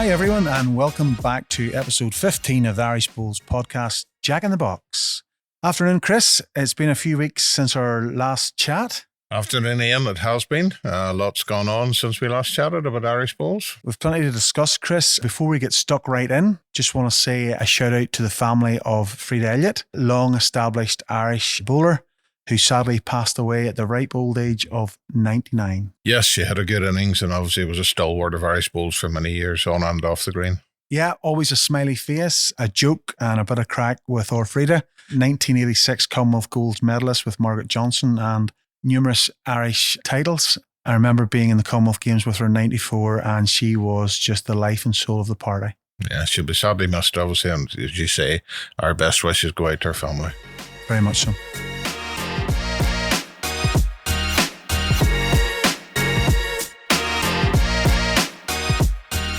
Hi everyone, and welcome back to episode 15 of the Irish Bowls podcast, Jack in the Box. Afternoon, Chris. It's been a few weeks since our last chat. Afternoon, Ian. It has been. Lots gone on since we last chatted about Irish Bowls. We've plenty to discuss, Chris. Before we get stuck right in, just want to say a shout out to the family of Freda Elliott, long established Irish bowler, who sadly passed away at the ripe old age of 99. Yes, she had a good innings and obviously was a stalwart of Irish Bowls for many years on and off the green. Yeah, always a smiley face, a joke and a bit of crack with our Freda. 1986 Commonwealth Gold medalist with Margaret Johnson and numerous Irish titles. I remember being in the Commonwealth Games with her in 94 and she was just the life and soul of the party. Yeah, she'll be sadly missed, obviously, and as you say, our best wishes go out to her family. Very much so.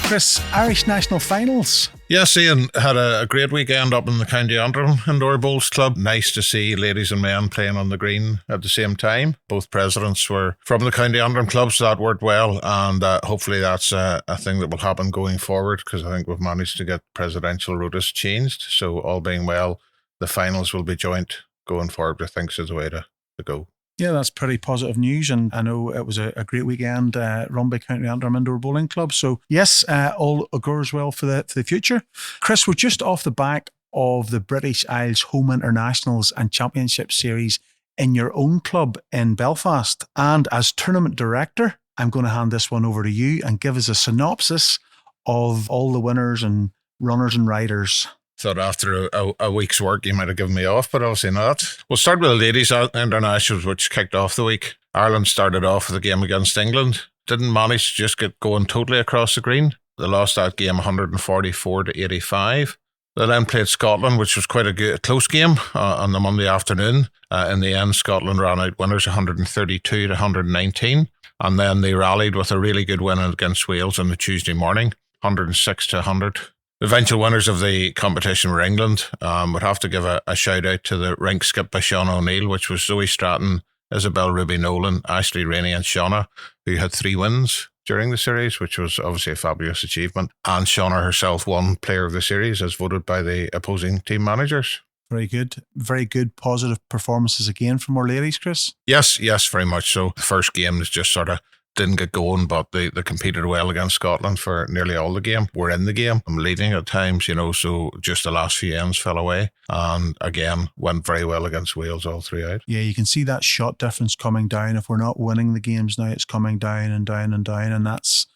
Chris, Irish national finals. Yes, Ian had a great weekend up in the County Antrim Indoor Bowls Club. Nice to see ladies and men playing on the green at the same time. Both presidents were from the County Antrim club, so that worked well. And hopefully that's a thing that will happen going forward, because I think we've managed to get presidential rotas changed. So all being well, the finals will be joint going forward. I think is the way to go. Yeah, that's pretty positive news, and I know it was a great weekend run by County Antrim Indoor Bowling Club. So yes, all goes well for the future. Chris, we're just off the back of the British Isles Home Internationals and Championship Series in your own club in Belfast. And as tournament director, I'm going to hand this one over to you and give us a synopsis of all the winners and runners and riders. Thought after a week's work you might have given me off, but obviously not. We'll start with the ladies' internationals, which kicked off the week. Ireland started off with a game against England. Didn't manage to just get going totally across the green. They lost that game 144 to 85. They then played Scotland, which was quite a close game on the Monday afternoon. In the end, Scotland ran out winners 132 to 119. And then they rallied with a really good win against Wales on the Tuesday morning, 106 to 100. The eventual winners of the competition were England. Would have to give a shout out to the rink skipped by Sean O'Neill, which was Zoe Stratton, Isabel Ruby Nolan, Ashley Rainey and Shauna, who had 3 wins during the series, which was obviously a fabulous achievement. And Shauna herself won Player of the Series as voted by the opposing team managers. Very good. Very good positive performances again from our ladies, Chris. Yes, very much so. The first game is just sort of didn't get going, but they competed well against Scotland for nearly all the game. We're in the game. I'm leading at times, so just the last few ends fell away. And again, went very well against Wales all throughout. Yeah, you can see that shot difference coming down. If we're not winning the games now, it's coming down and down and down. And that's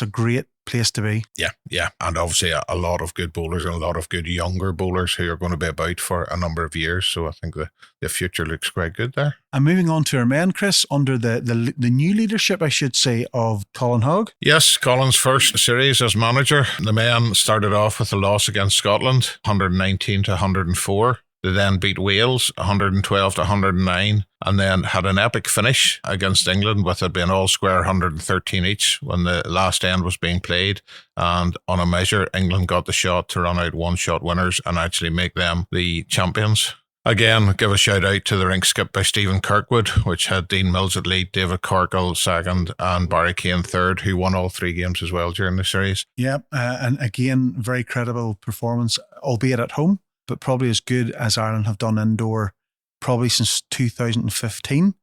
a great place to be. Yeah. And obviously a lot of good bowlers and a lot of good younger bowlers who are going to be about for a number of years. So I think the future looks quite good there. And moving on to our men, Chris, under the new leadership, I should say, of Colin Hogg. Yes, Colin's first series as manager. The men started off with a loss against Scotland, 119 to 104. They then beat Wales 112 to 109 and then had an epic finish against England with it being all square 113 each when the last end was being played. And on a measure, England got the shot to run out one-shot winners and actually make them the champions. Again, give a shout out to the rink skipped by Stephen Kirkwood, which had Dean Mills at lead, David Corkle second and Barry Kane third, who won all 3 games as well during the series. Yeah, and again, very credible performance, albeit at home, but probably as good as Ireland have done indoor probably since 2015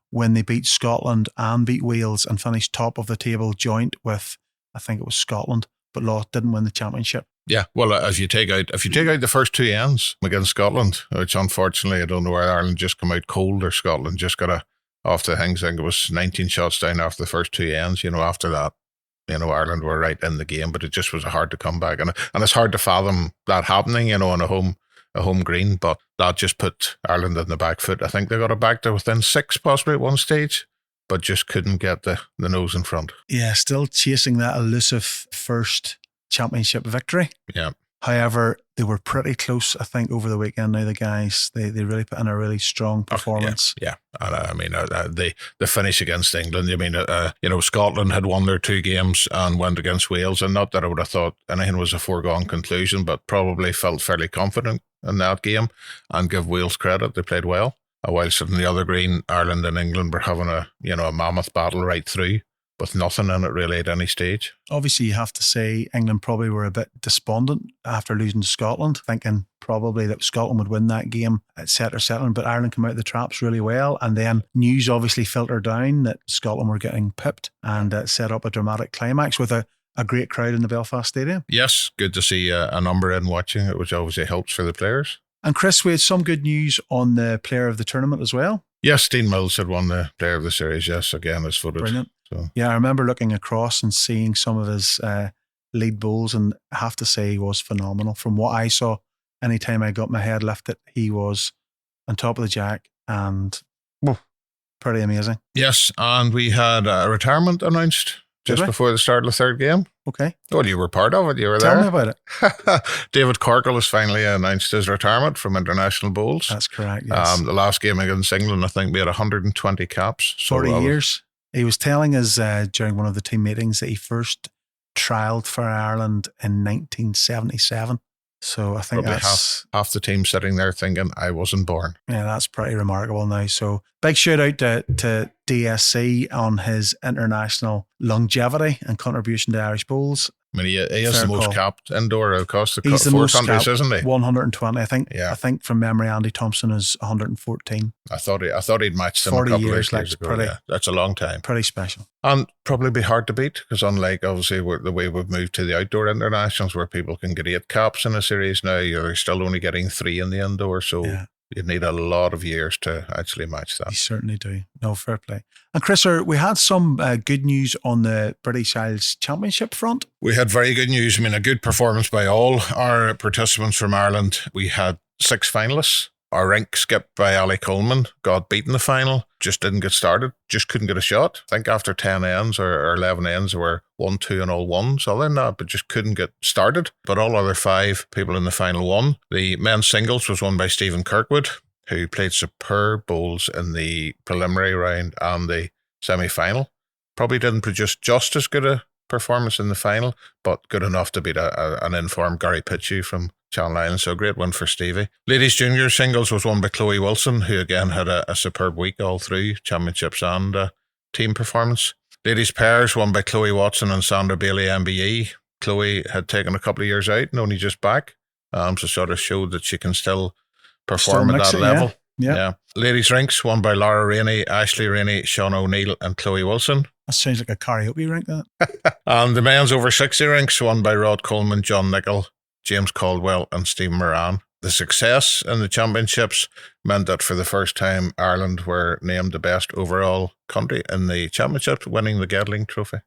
when they beat Scotland and beat Wales and finished top of the table joint with, I think it was Scotland, but didn't win the championship. Yeah, well, if you take out the first 2 ends against Scotland, which unfortunately I don't know whether Ireland just come out cold or Scotland just got off the things. I think it was 19 shots down after the first 2 ends. After that, Ireland were right in the game, but it just was hard to come back, and it's hard to fathom that happening, on a home green. But that just put Ireland in the back foot. I think they got it back to within 6 possibly at one stage, but just couldn't get the nose in front. Yeah, still chasing that elusive first championship victory. Yeah. However, they were pretty close, I think, over the weekend. Now the guys, they really put in a really strong performance. Yeah. And I mean, the finish against England. I mean, Scotland had won their 2 games and went against Wales, and not that I would have thought anything was a foregone conclusion, but probably felt fairly confident in that game. And give Wales credit, they played well. Whilst on the other green, Ireland and England were having a mammoth battle right through. with nothing in it really at any stage. Obviously, you have to say England probably were a bit despondent after losing to Scotland, thinking probably that Scotland would win that game, etc. But Ireland came out of the traps really well. And then news obviously filtered down that Scotland were getting pipped and set up a dramatic climax with a great crowd in the Belfast Stadium. Yes, good to see a number in watching it, which obviously helps for the players. And Chris, we had some good news on the player of the tournament as well. Yes, Dean Mills had won the player of the series. Yes, again, as voted. Brilliant. So. Yeah, I remember looking across and seeing some of his lead bowls, and I have to say he was phenomenal. From what I saw, anytime I got my head lifted, he was on top of the jack and pretty amazing. Yes, and we had a retirement announced just before the start of the third game. Okay. Well, you were part of it. You were there. Tell me about it. David Corkle has finally announced his retirement from international bowls. That's correct, yes. The last game against England, I think we had 120 caps. 40 years. He was telling us during one of the team meetings that he first trialled for Ireland in 1977. So I think probably that's half the team sitting there thinking, I wasn't born. Yeah, that's pretty remarkable now. So big shout out to DSC on his international longevity and contribution to Irish bowls. I mean, he is the most capped indoor across the He's the four most countries, capped, isn't he? 120, I think. Yeah. I think from memory, Andy Thompson is 114. I thought he'd matched him 40 a couple years, of years ago. pretty, yeah. That's a long time. Pretty special. And probably be hard to beat because unlike obviously the way we've moved to the outdoor internationals where people can get 8 caps in a series now, you're still only getting 3 in the indoor. So you'd need a lot of years to actually match that. You certainly do. No, fair play. And Chris, we had some good news on the British Isles Championship front. We had very good news. I mean, a good performance by all our participants from Ireland. We had 6 finalists. Our rink skipped by Ali Coleman got beaten the final, just didn't get started, just couldn't get a shot. I think after 10 ends or 11 ends, there were 1, 2 and all ones other than that, but just couldn't get started. But all other 5 people in the final won. The men's singles was won by Stephen Kirkwood, who played superb bowls in the preliminary round and the semi-final. Probably didn't produce just as good a performance in the final, but good enough to beat an informed Gary Pitchie from Channel Islands, so a great win for Stevie. Ladies junior singles was won by Chloe Wilson, who again had a superb week all through championships and team performance. Ladies pairs won by Chloe Watson and Sandra Bailey MBE. Chloe had taken a couple of years out and only just back, so sort of showed that she can still perform at that level. Yeah. Ladies rinks won by Laura Rainey, Ashley Rainey, Sean O'Neill and Chloe Wilson. That sounds like a karaoke rink, that. And the men's over 60 rinks won by Rod Coleman, John Nichol, James Caldwell and Stephen Moran. The success in the championships meant that for the first time Ireland were named the best overall country in the championships, winning the Gedling Trophy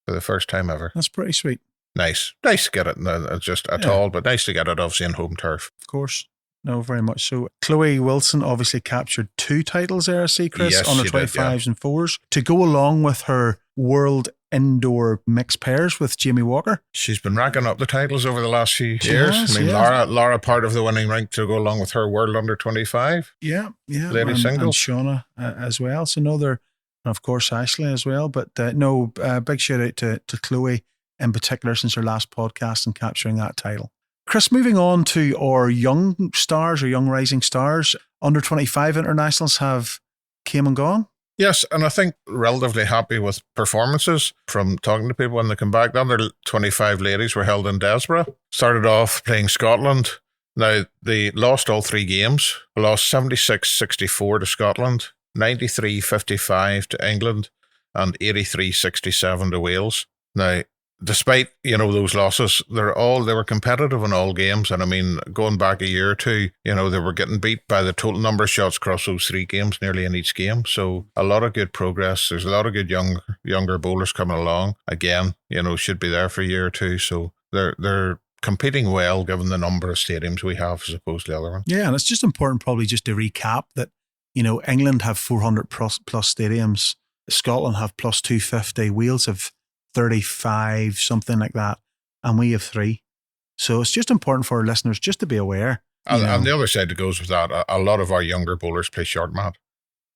for the first time ever. That's pretty sweet. Nice to get it, not just at all, but nice to get it obviously in home turf. Of course. No, very much so. Chloe Wilson obviously captured 2 titles there, I see, Chris, yes, on her 25s and 4s, to go along with her world indoor mixed pairs with Jamie Walker. She's been racking up the titles over the last few years. Laura part of the winning rink to go along with her world under 25. Yeah. Lady singles. And Shauna as well. So and of course Ashley as well. But big shout out to Chloe in particular since her last podcast and capturing that title. Chris, moving on to our young stars or young rising stars, under 25 internationals have came and gone. Yes, and I think relatively happy with performances from talking to people when they come back. The under 25 ladies were held in Desborough. Started off playing Scotland. Now, they lost all 3 games. They lost 76-64 to Scotland, 93-55 to England, and 83-67 to Wales. Now, despite, those losses, they were competitive in all games. And I mean, going back a year or two, they were getting beat by the total number of shots across those 3 games, nearly in each game. So a lot of good progress. There's a lot of good younger bowlers coming along. Again, should be there for a year or two. So they're competing well given the number of stadiums we have as opposed to the other ones. Yeah, and it's just important probably just to recap that, England have 400 plus stadiums. Scotland have plus 250. Wales have 35, something like that, and we have 3. So it's just important for our listeners just to be aware. And the other side that goes with that, a lot of our younger bowlers play short mat.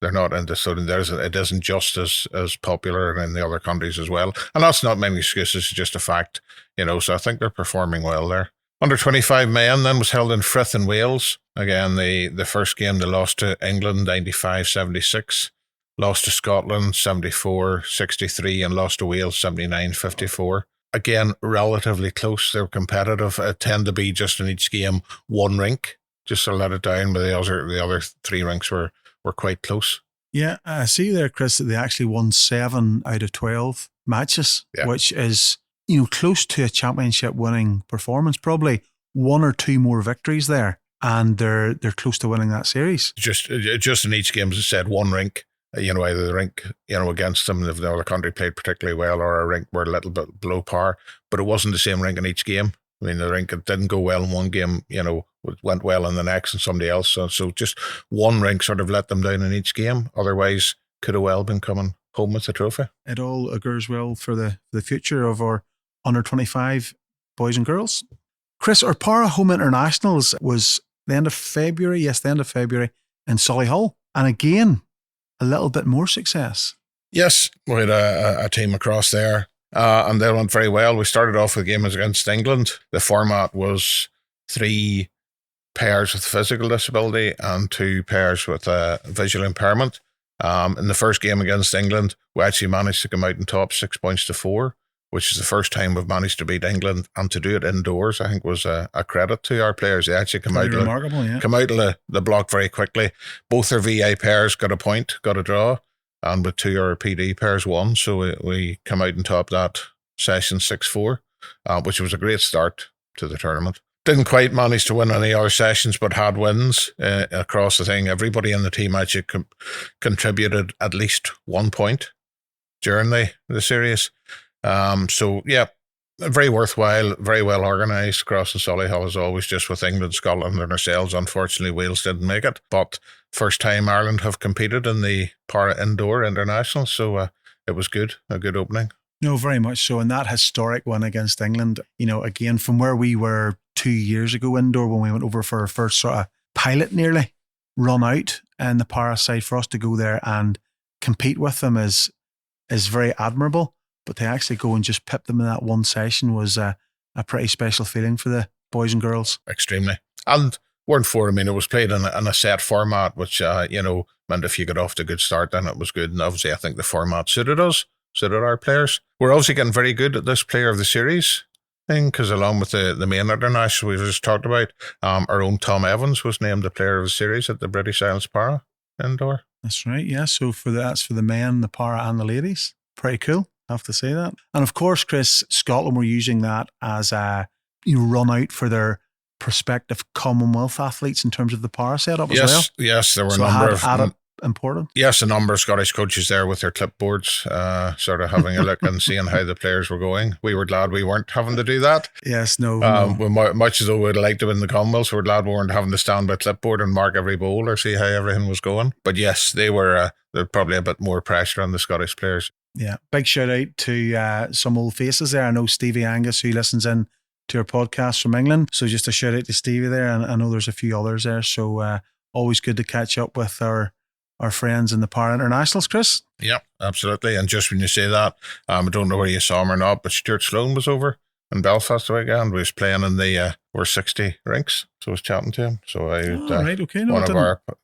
They're not into it isn't just as popular in the other countries as well. And that's not many excuses, it's just a fact, so I think they're performing well there. Under 25 men then was held in Frith in Wales. Again, the first game they lost to England 95-76. lost to Scotland 74-63 and lost to Wales 79-54. Again, relatively close. They were competitive. It tended to be just in each game one rink, just to let it down, but the other three rinks were quite close. Yeah, I see there, Chris, that they actually won 7 out of 12 matches, which is, close to a championship winning performance. Probably 1 or 2 more victories there, and they're close to winning that series. Just in each game, as I said, one rink. Either the rink, against them, if the other country played particularly well, or a rink were a little bit below par, but it wasn't the same rink in each game. I mean, the rink, it didn't go well in one game, went well in the next and somebody else. So just one rink sort of let them down in each game. Otherwise, could have well been coming home with the trophy. It all augurs well for the future of our under 25 boys and girls. Chris, our Para Home Internationals was the end of February. Yes, the end of February in Solihull. And again, a little bit more success. Yes, we had a team across there, and they went very well. We started off with games against England. The format was 3 pairs with physical disability and 2 pairs with visual impairment. In the first game against England, we actually managed to come out on top 6 points to 4, which is the first time we've managed to beat England, and to do it indoors, I think was a credit to our players. They actually come out of the block very quickly. Both their VA pairs got a point, got a draw, and with 2 our PD pairs won. So we come out on top that session 6-4, which was a great start to the tournament. Didn't quite manage to win any other sessions, but had wins across the thing. Everybody in the team actually contributed at least 1 point during the series. So yeah, very worthwhile, very well organised across the Solihull as always, just with England, Scotland and ourselves. Unfortunately, Wales didn't make it, but first time Ireland have competed in the Para Indoor International, so it was good, a good opening. No, very much so. And that historic one against England, again, from where we were 2 years ago indoor when we went over for our first sort of pilot nearly run out in the Para side, for us to go there and compete with them is very admirable. But to actually go and just pip them in that one session was a pretty special feeling for the boys and girls. Extremely. And weren't for, it was played in a set format, which, meant if you got off to a good start, then it was good. And obviously, I think the format suited us, suited our players. We're obviously getting very good at this player of the series thing, because along with the main international we just talked about, our own Tom Evans was named the player of the series at the British Isles Para Indoor. That's right, yeah. So that's for the men, the Para and the ladies. Pretty cool. Have to say that. And of course, Chris, Scotland were using that as a run out for their prospective Commonwealth athletes in terms of the Para setup as well. Yes, there were a number of important. Yes, a number of Scottish coaches there with their clipboards, sort of having a look and seeing how the players were going. We were glad we weren't having to do that. Yes, no. Much as though we'd like to win the Commonwealth, we're glad we weren't having to stand by clipboard and mark every bowl or see how everything was going. But yes, they were probably a bit more pressure on the Scottish players. Yeah, big shout out to some old faces there. I know Stevie Angus, who listens in to our podcast from England. So just a shout out to Stevie there, and I know there's a few others there. So always good to catch up with our friends in the Para Internationals, Chris. Yeah, absolutely. And just when you say that, I don't know where you saw him or not, but Stuart Sloan was over in Belfast the weekend. We was playing in the over 60 rinks, so I was chatting to him. So right, okay. No,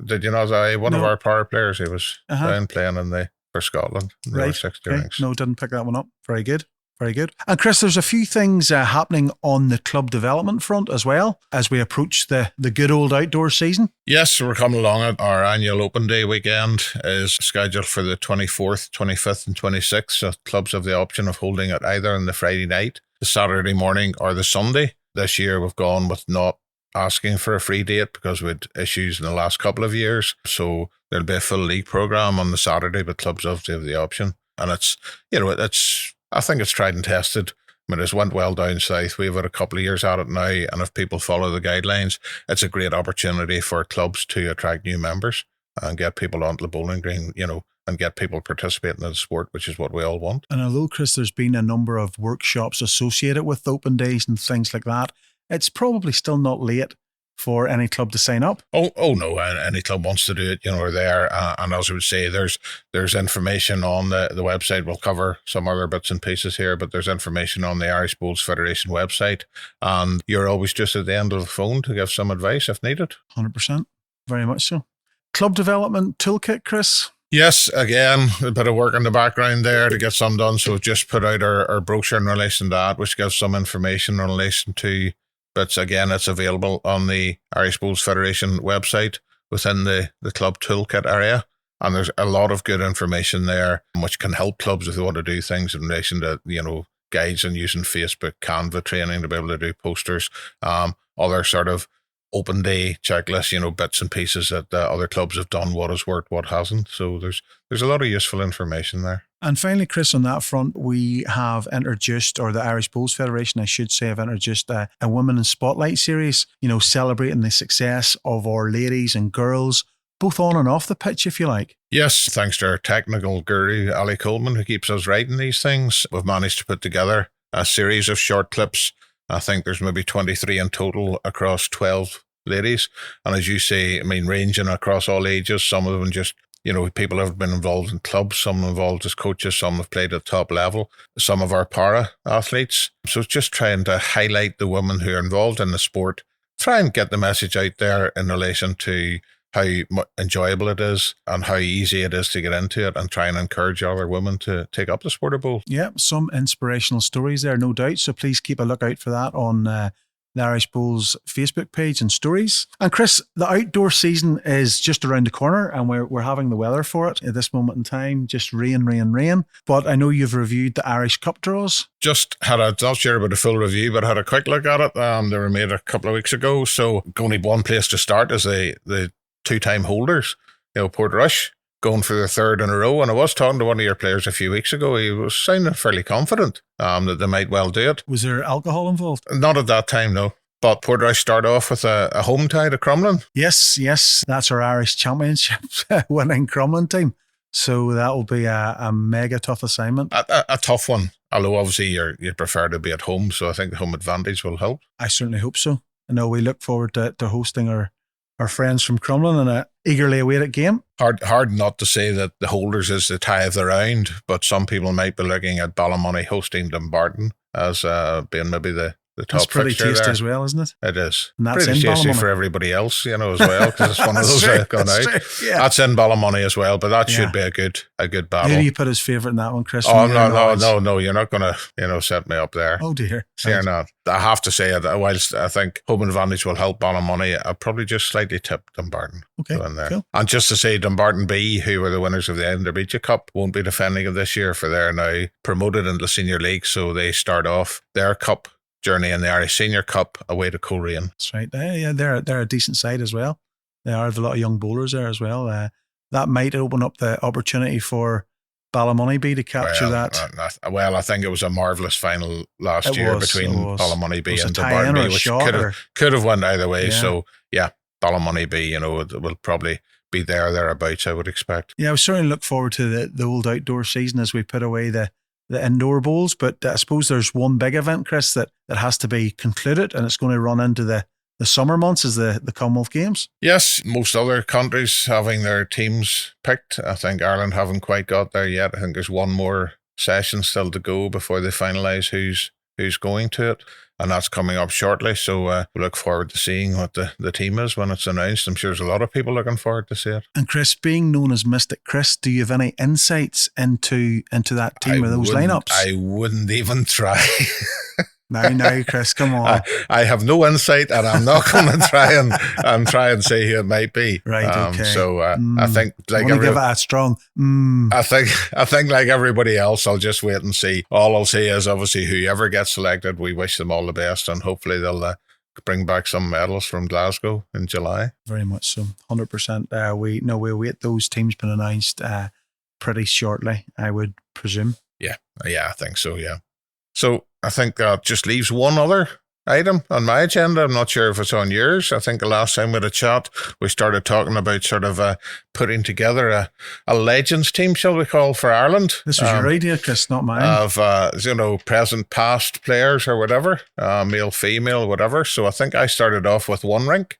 did you know that one of our Para players, he was down playing in for Scotland. Right. 60 okay. rinks. No, didn't pick that one up. Very good. Very good. And Chris, there's a few things happening on the club development front as well as we approach the good old outdoor season. Yes, we're coming along it. Our annual open day weekend is scheduled for the 24th, 25th and 26th. So clubs have the option of holding it either on the Friday night, the Saturday morning or the Sunday. This year we've gone with not asking for a free date because we had issues in the last couple of years. So there'll be a full league programme on the Saturday, but clubs obviously have the option. And I think it's tried and tested. I mean, it's went well down south. We've had a couple of years at it now, and if people follow the guidelines, it's a great opportunity for clubs to attract new members and get people onto the bowling green, and get people participating in the sport, which is what we all want. And although, Chris, there's been a number of workshops associated with open days and things like that, it's probably still not late for any club to sign up. Oh no, any club wants to do it, are there. And as I would say, there's information on the website. We'll cover some other bits and pieces here, but there's information on the Irish Bowls Federation website. And you're always just at the end of the phone to give some advice if needed. 100%. Very much so. Club Development Toolkit, Chris? Yes, again, a bit of work in the background there to get some done. So we've just put out our brochure in relation to that, which gives some information in relation to bits. Again, it's available on the Irish Bowls Federation website within the Club Toolkit area. And there's a lot of good information there, which can help clubs if they want to do things in relation to, guides on using Facebook, Canva training to be able to do posters, other sort of open day checklists, bits and pieces that other clubs have done, what has worked, what hasn't. So there's a lot of useful information there. And finally, Chris, on that front, we have introduced, or the Irish Bowls Federation, I should say, have introduced a Women in Spotlight series, celebrating the success of our ladies and girls, both on and off the pitch, if you like. Yes, thanks to our technical guru, Ali Coleman, who keeps us writing these things, we've managed to put together a series of short clips. I think there's maybe 23 in total across 12 ladies. And as you say, ranging across all ages, some of them just, people have been involved in clubs, some involved as coaches, some have played at top level, some of our para athletes. So it's just trying to highlight the women who are involved in the sport, try and get the message out there in relation to how enjoyable it is and how easy it is to get into it, and try and encourage other women to take up the sport of bowl. Yeah, some inspirational stories there, no doubt. So please keep a lookout for that on the Irish Bowls Facebook page and stories. And Chris, the outdoor season is just around the corner, and we're having the weather for it at this moment in time. Just rain. But I know you've reviewed the Irish Cup draws. Just had not sure about a full review, but had a quick look at it. They were made a couple of weeks ago. So only one place to start is the two-time holders, Portrush, going for the third in a row. And I was talking to one of your players a few weeks ago. He was sounding fairly confident that they might well do it. Was there alcohol involved? Not at that time, no. But Portrush start off with a home tie to Crumlin. Yes. That's our Irish Championship winning Crumlin team. So that will be a mega tough assignment. A tough one. Although obviously you'd prefer to be at home. So I think the home advantage will help. I certainly hope so. I know we look forward to hosting our friends from Crumlin in a eagerly awaited game. Hard not to say that the holders is the tie of the round, but some people might be looking at Ballymoney hosting Dumbarton as being maybe the top That's pretty fixture tasty there. as well, isn't it? It is. And that's pretty in tasty Ballymoney for everybody else, as well, because it's one of those that have gone out. True, yeah. That's in Ballymoney as well, but that should be a good battle. Who do you put as favourite in that one, Chris? Oh, no, you're not going to set me up there. Oh, dear. You're not. I have to say, whilst I think home advantage will help Ballymoney, I'll probably just slightly tip Dumbarton. Okay, there. cool. And just to say, Dumbarton B, who were the winners of the Enderbeach Cup, won't be defending it this year, for they're now promoted into the Senior League, so they start off their cup journey in the Irish Senior Cup away to Coleraine. That's right. Yeah, they're a decent side as well. They have a lot of young bowlers there as well. That might open up the opportunity for Ballymoney B to capture that. I think it was a marvellous final last year between Ballymoney B and Dumbarton B, which could have went either way. Yeah. So, yeah, Ballymoney B, will probably be thereabouts, I would expect. Yeah, we certainly look forward to the old outdoor season as we put away the indoor bowls. But I suppose there's one big event, Chris, that has to be concluded, and it's going to run into the summer months, is the Commonwealth Games. Yes, most other countries having their teams picked. I think Ireland haven't quite got there yet. I think there's one more session still to go before they finalise who's going to it, and that's coming up shortly. So we look forward to seeing what the team is when it's announced. I'm sure there's a lot of people looking forward to see it. And Chris, being known as Mystic Chris, do you have any insights into that team or those lineups? I wouldn't even try. Now, Chris, come on. I have no insight, and I'm not going to try and say who it might be. Right. Okay. So I think, like, give it a strong. I think like everybody else, I'll just wait and see. All I'll say is, obviously, whoever gets selected, we wish them all the best, and hopefully they'll bring back some medals from Glasgow in July. Very much so, 100%. We'll wait. Those teams been announced pretty shortly, I would presume. Yeah, I think so. Yeah. So I think that just leaves one other item on my agenda. I'm not sure if it's on yours. I think the last time we had a chat, we started talking about sort of putting together a legends team, shall we call, for Ireland. This was your idea, Chris, not mine. Of, present, past players or whatever, male, female, whatever. So I think I started off with one rink,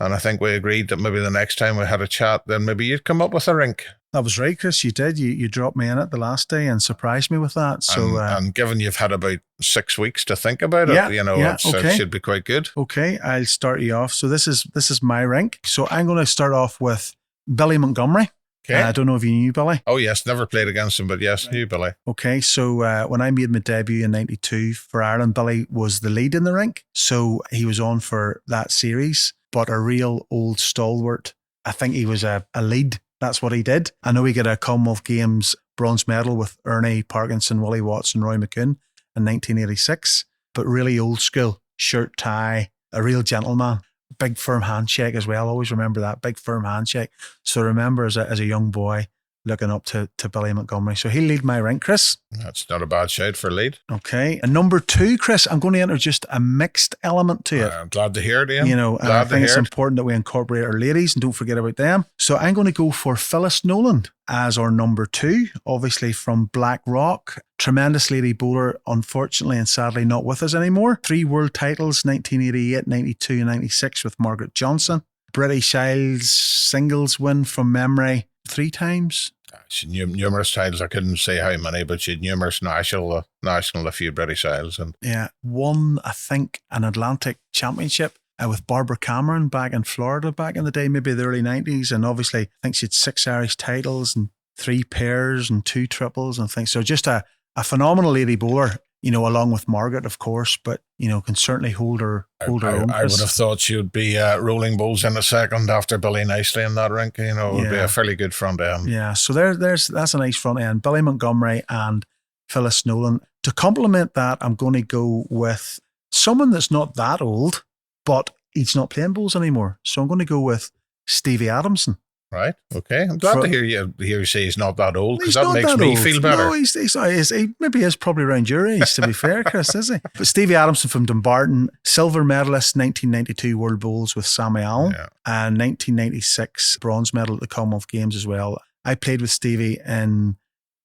and I think we agreed that maybe the next time we had a chat, then maybe you'd come up with a rink. That was right, Chris. You did. You dropped me in it the last day and surprised me with that. So, and given you've had about 6 weeks to think about it, it should be quite good. Okay, I'll start you off. So this is my rink. So I'm going to start off with Billy Montgomery. Okay. I don't know if you knew Billy. Oh, yes. Never played against him, but yes, knew Billy. Okay, so when I made my debut in 92 for Ireland, Billy was the lead in the rink. So he was on for that series, but a real old stalwart. I think he was a lead. That's what he did. I know he got a Commonwealth Games bronze medal with Ernie Parkinson, Willie Watson, Roy McCune in 1986, but really old school, shirt, tie, a real gentleman. Big firm handshake as well. Always remember that big firm handshake. So remember as a young boy looking up to Billy Montgomery. So he'll lead my rink, Chris. That's not a bad shout for lead. Okay. And number 2, Chris, I'm going to enter just a mixed element to it. I'm glad to hear it, Ian. You know, and I think it's important that we incorporate our ladies and don't forget about them. So I'm going to go for Phyllis Nolan as our number 2, obviously from Black Rock. Tremendous lady bowler, unfortunately and sadly not with us anymore. 3 world titles, 1988, 92 and 96 with Margaret Johnson. British Isles singles win from memory 3 times. She had numerous titles. I couldn't say how many, but she had numerous national, a few British Isles. And yeah, won, I think, an Atlantic Championship with Barbara Cameron back in Florida back in the day, maybe the early 90s. And obviously, I think she had 6 Irish titles and 3 pairs and 2 triples and things. So just a phenomenal lady bowler, you know, along with Margaret, of course, but, you know, can certainly hold her own. I would have thought she would be rolling bowls in a second after Billy Nicely in that rink. You know, it would be a fairly good front end. Yeah, so that's a nice front end. Billy Montgomery and Phyllis Nolan. To complement that, I'm going to go with someone that's not that old, but he's not playing bowls anymore. So I'm going to go with Stevie Adamson. Right. Okay. I'm glad to hear you say he's not that old, because that makes me feel better. No, he maybe is probably around your age, to be fair, Chris, is he? But Stevie Adamson from Dumbarton, silver medalist 1992 World Bowls with Sammy Allen, and 1996 bronze medal at the Commonwealth Games as well. I played with Stevie in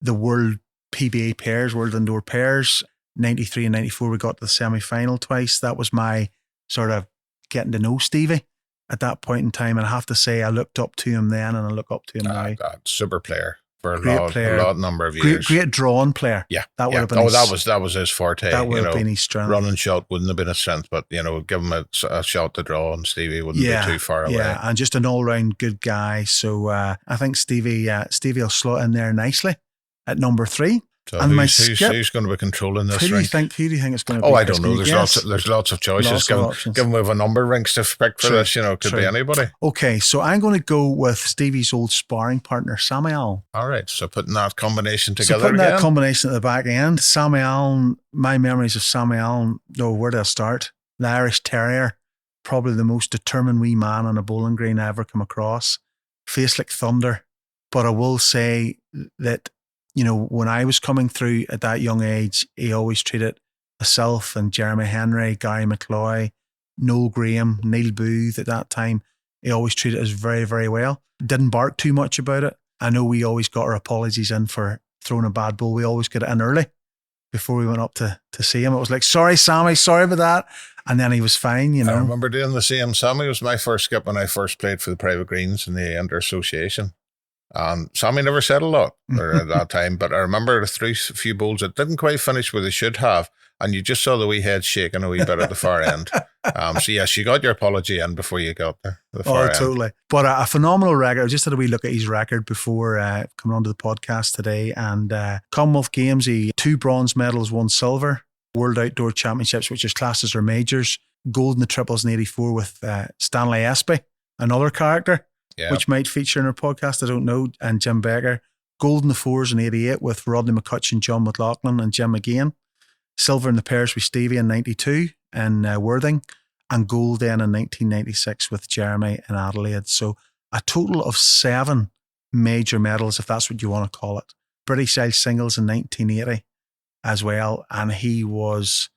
the World PBA pairs, World Indoor pairs. 93 and 94, we got to the semi-final twice. That was my sort of getting to know Stevie at that point in time, and I have to say I looked up to him then and I look up to him now. Super player for a lot number of years. Great drawing player. Yeah. That would have been that was his forte. That would have been his strength. Running shot wouldn't have been his strength, but, you know, give him a shot to draw and Stevie wouldn't be too far away. Yeah, and just an all-round good guy. So I think Stevie will slot in there nicely at number 3. So and who's going to be controlling this rink? Who do you think it's going to be? Oh, I don't know. There's lots of choices. Given we have a number of rinks to pick for this, you know, it could be anybody. Okay, so I'm going to go with Stevie's old sparring partner, Sammy Allen. All right, so putting that combination together that combination at the back end, Sammy Allen, my memories of Sammy Allen, where do I start? The Irish Terrier, probably the most determined wee man on a bowling green I ever come across. Face like thunder. But I will say that, you know, when I was coming through at that young age, he always treated myself and Jeremy Henry, Gary McCloy, Noel Graham, Neil Booth at that time. He always treated us very, very well. Didn't bark too much about it. I know we always got our apologies in for throwing a bad ball. We always got it in early before we went up to see him. It was like, sorry, Sammy, sorry about that. And then he was fine, you know. I remember doing the same. Sammy was my first skip when I first played for the Private Greens in the Inter-Association. And Sammy never said a lot at that time, but I remember the few bowls that didn't quite finish where they should have, and you just saw the wee head shaking a wee bit at the far end. So yes, you got your apology in before you got there. The far end. Totally. But a phenomenal record. I just had a wee look at his record before coming onto the podcast today. And Commonwealth Games, he 2 bronze medals, 1 silver. World Outdoor Championships, which is classed as our majors. Gold in the triples in 84 with Stanley Espy, another character. Yeah. Which might feature in our podcast, I don't know, and Jim Becker. Gold in the 4s in 88 with Rodney McCutcheon, John McLaughlin and Jim McGain. Silver in the pairs with Stevie in 92 in Worthing, and gold then in 1996 with Jeremy in Adelaide. So a total of 7 major medals, if that's what you want to call it. British Isles singles in 1980 as well, and he was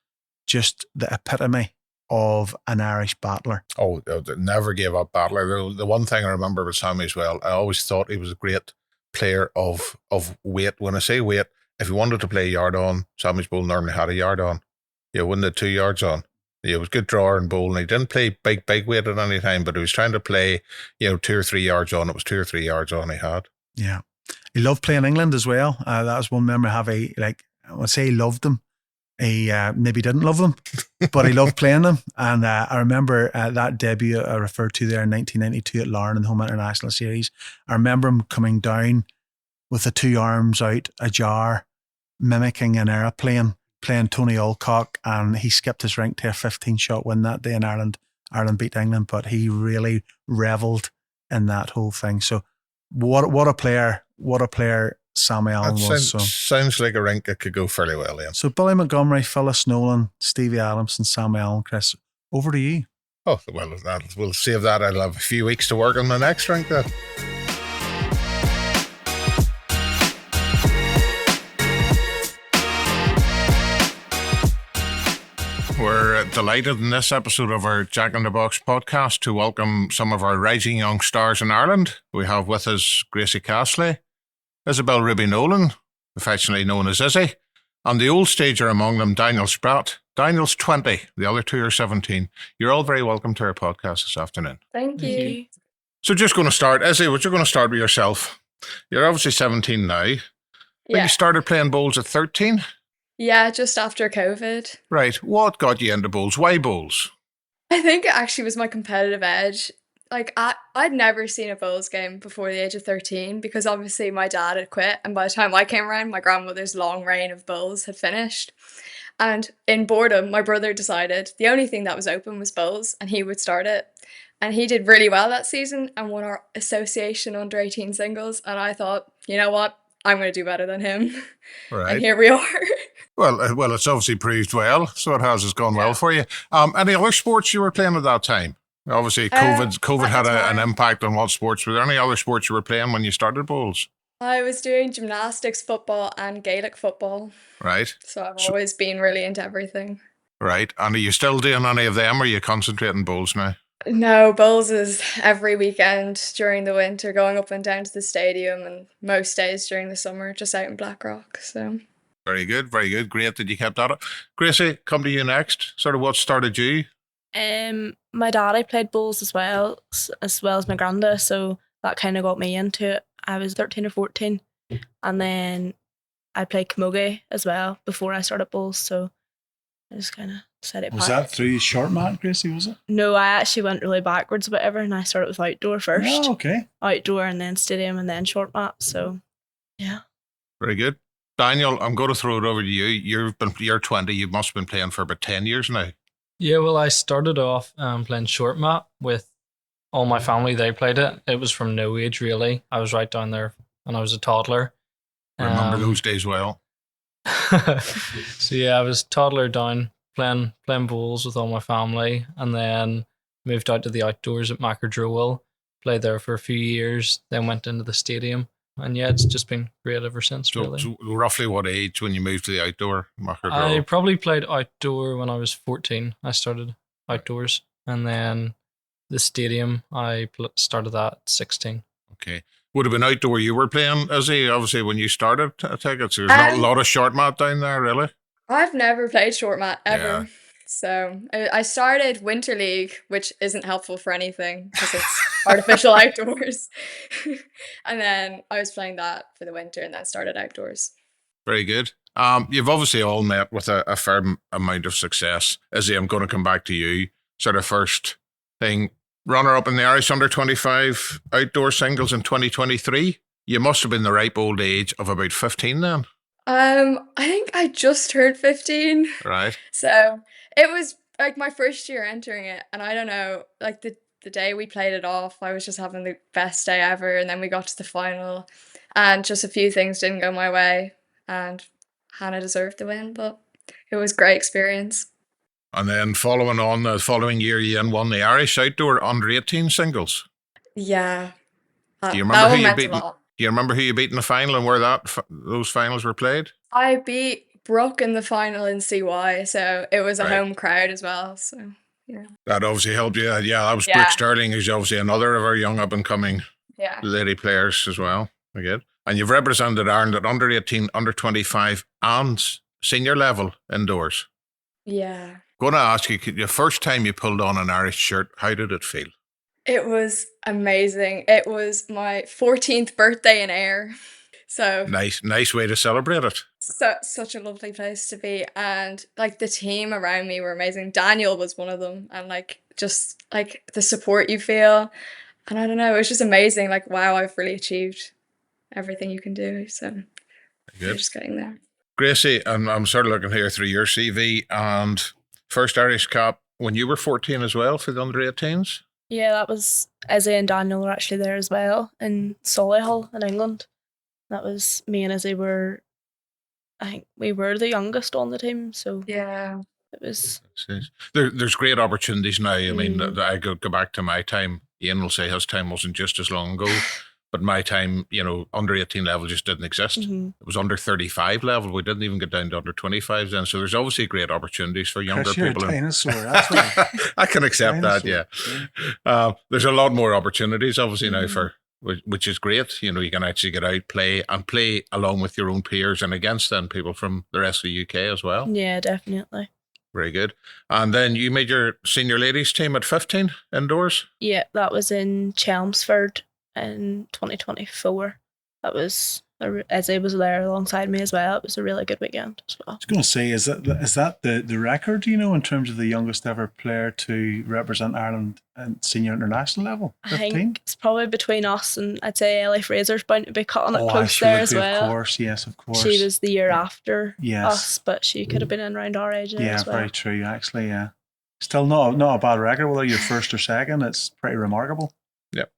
just the epitome of an Irish battler. Oh, never gave up battler. The one thing I remember with Sammy as well, I always thought he was a great player of weight. When I say weight, if he wanted to play yard on, Sammy's bowl normally had a yard on. You wouldn't have 2 yards on. He was a good drawer and bowl, and he didn't play big weight at any time, but he was trying to play, 2 or 3 yards on. It was 2 or 3 yards on he had. Yeah. He loved playing England as well. That was one memory I have. I would say he loved them. he maybe didn't love them, but he loved playing them. And I remember that debut I referred to there in 1992 at Larne in the Home International Series. I remember him coming down with the two arms out ajar, mimicking an aeroplane, playing Tony Alcock, and he skipped his rink to a 15-shot win that day in Ireland. Ireland beat England, but he really revelled in that whole thing. So what a player Sammy Allen was. Sounds like a rink that could go fairly well in. So Billy Montgomery, Phyllis Nolan, Stevie Adamson, Sammy Allen, Chris, over to you. Oh, well, we'll save that. I'll have a few weeks to work on the next rink then. We're delighted in this episode of our Jack in the Box podcast to welcome some of our rising young stars in Ireland. We have with us Gracie Castley, Isabel Ruby Nolan, affectionately known as Izzy, and the old stager among them, Daniel Spratt. Daniel's 20, the other two are 17. You're all very welcome to our podcast this afternoon. Thank you. So just going to start, Izzy, we're going to start with yourself. You're obviously 17 now. Yeah. You started playing bowls at 13? Yeah, just after COVID. Right. What got you into bowls? Why bowls? I think it actually was my competitive edge. Like, I'd never seen a bowls game before the age of 13 because obviously my dad had quit, and by the time I came around, my grandmother's long reign of bowls had finished. And in boredom, my brother decided the only thing that was open was bowls, and he would start it. And he did really well that season and won our association under 18 singles. And I thought, you know what? I'm going to do better than him. Right. And here we are. Well, it's obviously proved well, so it has gone well for you. Any other sports you were playing at that time? Obviously, COVID had an impact on what sports. Were there any other sports you were playing when you started bowls? I was doing gymnastics, football, and Gaelic football. Right. So I've always been really into everything. Right. And are you still doing any of them, or are you concentrating bowls now? No, bowls is every weekend during the winter, going up and down to the stadium, and most days during the summer, just out in Blackrock. So. Very good, very good. Great that you kept at it. Gracie, come to you next. Sort of what started you? My daddy played bowls as well as my granda, so that kind of got me into it. I was 13 or 14, and then I played camogie as well before I started bowls, so I just kind of set it. Was that through short mat, Gracie, was it? No, I actually went really backwards with whatever, and I started with outdoor first. Oh, okay. Outdoor and then stadium and then short mat, so yeah. Very good. Daniel, I'm going to throw it over to you. You're 20. You must have been playing for about 10 years now. Yeah, well, I started off playing short mat with all my family. They played it. It was from no age, really. I was right down there when I was a toddler. I remember those days well. So yeah, I was toddler down playing bowls with all my family, and then moved out to the outdoors at McClure. Played there for a few years, then went into the stadium. And yeah, it's just been great ever since, really. So roughly what age when you moved to the outdoor? I probably played outdoor when I was 14. I started outdoors. And then the stadium, I started that at 16. Okay. Would have been outdoor you were playing, Izzy, obviously, when you started, I take it. So there's not a lot of short mat down there, really? I've never played short mat, ever. Yeah. So I started Winter League, which isn't helpful for anything because it's artificial outdoors. And then I was playing that for the winter and then started outdoors. Very good. You've obviously all met with a fair amount of success. Izzy, I'm going to come back to you. Sort of first thing, runner-up in the Irish Under-25 outdoor singles in 2023. You must have been the ripe old age of about 15 then. I think I just turned 15. Right. So it was like my first year entering it, and I don't know, like the day we played it off, I was just having the best day ever, and then we got to the final, and just a few things didn't go my way, and Hannah deserved the win, but it was a great experience. And then following on, the following year, you won the Irish Outdoor Under-18 singles. Yeah. Do you remember that who you meant beat? a lot. Do you remember who you beat in the final and where those finals were played? I beat Brooke in the final in CY, so it was a Right. home crowd as well. So yeah, That obviously helped you. Yeah, that was Brooke Sterling, who's obviously another of our young up-and-coming lady players as well. Very good. And you've represented Ireland at under-18, under-25 and senior level indoors. Yeah. Going to ask you, the first time you pulled on an Irish shirt, how did it feel? It was amazing. It was my 14th birthday in Ayr. So Nice way to celebrate it. such a lovely place to be, and like the team around me were amazing. Daniel was one of them, and like just like the support you feel, and I don't know, it was just amazing. Like, wow, I've really achieved everything you can do. So we're Good. just getting there. Gracie, I'm sort of looking here through your CV, and first Irish cap when you were 14 as well for the under-18s. Yeah, that was Izzy and Daniel were actually there as well in Solihull in England. That was me and Izzy I think we were the youngest on the team, so Yeah. it was. There's great opportunities now. I mean, I go back to my time. Ian will say his time wasn't just as long ago, but my time, under 18 level just didn't exist. Mm-hmm. It was under 35 level. We didn't even get down to under 25s then. So there's obviously great opportunities for younger Chris, you're people. a dinosaur. That's right. I can accept that, yeah. There's a lot more opportunities, obviously, now which is great. You can actually get out, play along with your own peers and against then people from the rest of the UK as well. Yeah, definitely. Very good. And then you made your senior ladies team at 15 indoors? Yeah, that was in Chelmsford in 2024. That was, Izzy was there alongside me as well. It was a really good weekend as well. I was going to say, is that the record, in terms of the youngest ever player to represent Ireland at senior international level? 15? I think it's probably between us and I'd say Ellie Fraser's bound to be cutting it close she there would as be, well. Of course, yes, of course. She was the year after Yes. us, but she could have been in around our age there as well. Very true, actually, yeah. Still not a bad record, whether you're first or second. It's pretty remarkable. Yep.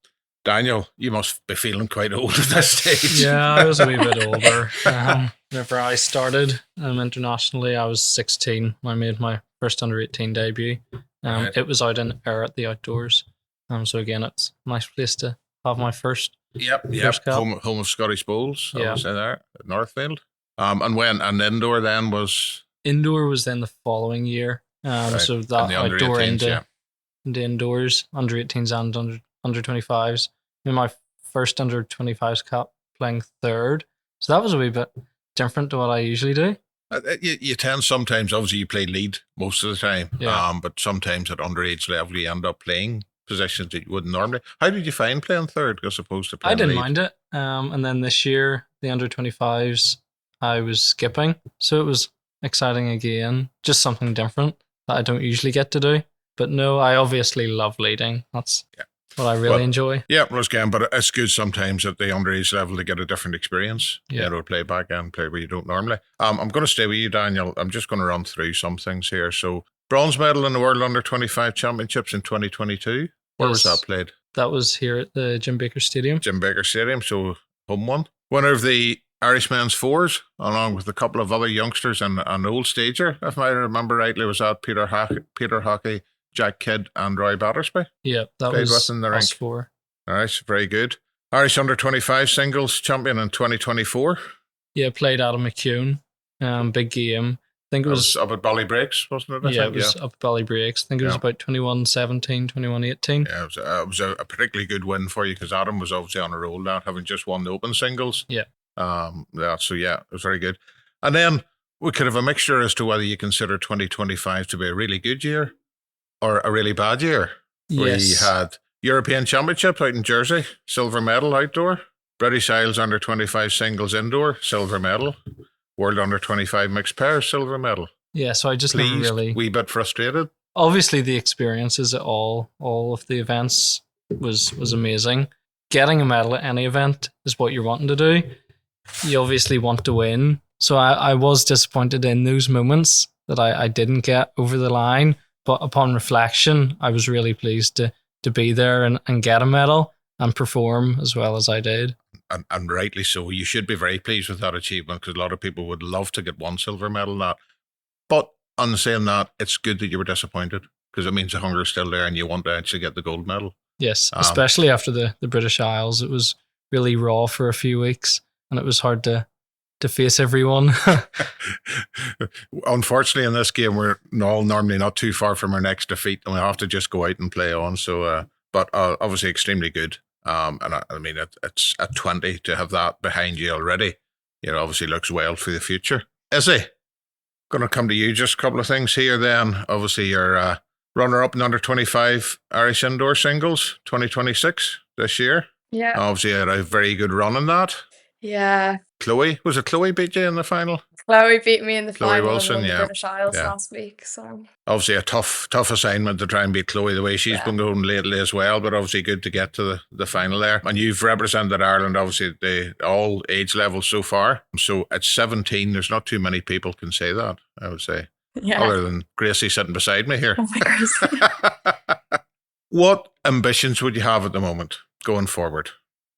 Daniel, you must be feeling quite old at this stage. Yeah, I was a wee bit older. Whenever I started internationally, I was 16 when I made my first under-18 debut. Right. It was out in Ayr at the outdoors. So again, it's a nice place to have my first. Yep. First cap. Home of Scottish Bowls, Yeah. obviously there at Northfield. And indoor then was... Indoor was then the following year. Right. So that And the outdoor under-18s, into indoors, under-18s and under-25s. I mean, my first under-25s cap playing third. So that was a wee bit different to what I usually do. You tend sometimes, obviously you play lead most of the time, Yeah. but sometimes at underage level you end up playing positions that you wouldn't normally. How did you find playing third as opposed to playing I didn't lead? mind it. And then this year, the under-25s, I was skipping. So it was exciting again. Just something different that I don't usually get to do. But no, I obviously love leading. That's what I really enjoy. Yeah, well, again, but it's good sometimes at the underage level to get a different experience. Yeah. Play back and play where you don't normally. I'm going to stay with you, Daniel. I'm just going to run through some things here. So, bronze medal in the World Under-25 Championships in 2022. Where was Yes. that played? That was here at the Jim Baker Stadium. Jim Baker Stadium, so home one. Winner of the Irish men's fours, along with a couple of other youngsters and an old stager, if I remember rightly, was that Peter Hockey, Jack Kidd and Roy Battersby. Yeah, that Played was with in the us rank. four. All right, very good. Irish under-25 singles champion in 2024. Yeah, played Adam McCune. Big game. I think it It was was up at Ballybreaks, wasn't it? I yeah, think? it was up at Ballybreaks. I think it was Yeah. about 21-17, 21-18. Yeah, it was a particularly good win for you because Adam was obviously on a roll now, having just won the open singles. Yeah. It was very good. And then we could have a mixture as to whether you consider 2025 to be a really good year or a really bad year. Yes. We had European Championship out in Jersey, silver medal outdoor. British Isles under-25 singles indoor, silver medal. World under-25 mixed pairs, silver medal. Yeah, so I just never Pleased, really... wee bit frustrated. Obviously, the experiences at all of the events was amazing. Getting a medal at any event is what you're wanting to do. You obviously want to win. So I was disappointed in those moments that I didn't get over the line. But upon reflection, I was really pleased to be there and get a medal and perform as well as I did. And rightly so. You should be very pleased with that achievement because a lot of people would love to get one silver medal in that. But on saying that, it's good that you were disappointed because it means the hunger is still there and you want to actually get the gold medal. Yes, especially after the British Isles. It was really raw for a few weeks and it was hard to face everyone. Unfortunately, in this game, we're all normally not too far from our next defeat and we have to just go out and play on. So, but obviously extremely good. And I mean, it's at 20 to have that behind you already. Obviously looks well for the future. Izzy, going to come to you. Just a couple of things here then. Obviously, you're runner-up in under-25 Irish Indoor Singles 2026 this year. Yeah. Obviously, you had a very good run in that. Yeah. Chloe. Was it Chloe beat you in the final? Chloe beat me in the Chloe final Wilson, and won the yeah. British Isles Yeah. last week. So Obviously a tough assignment to try and beat Chloe the way she's been going lately as well, but obviously good to get to the final there. And you've represented Ireland, obviously, all age levels so far. So at 17, there's not too many people can say that, I would say. yeah. Other than Gracie sitting beside me here. Oh my gosh. What ambitions would you have at the moment going forward?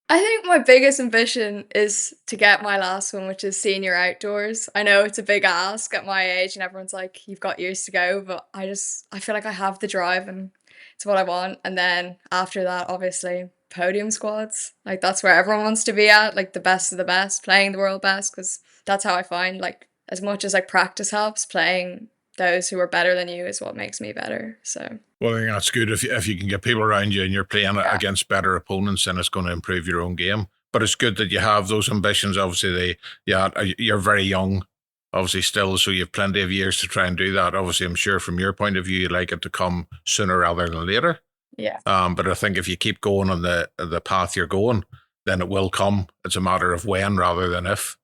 I think my biggest ambition is to get my last one, which is senior outdoors. I know it's a big ask at my age and everyone's like, you've got years to go, but I feel like I have the drive and it's what I want. And then after that, obviously, podium squads. Like that's where everyone wants to be at, like the best of the best, playing the world best, because that's how I find, like, as much as like practice helps, playing those who are better than you is what makes me better. So well, I think that's good if you can get people around you and you're playing against better opponents, then it's going to improve your own game. But it's good that you have those ambitions. Obviously, you're very young, obviously still, so you have plenty of years to try and do that. Obviously, I'm sure from your point of view, you'd like it to come sooner rather than later. Yeah. But I think if you keep going on the path you're going, then it will come. It's a matter of when rather than if.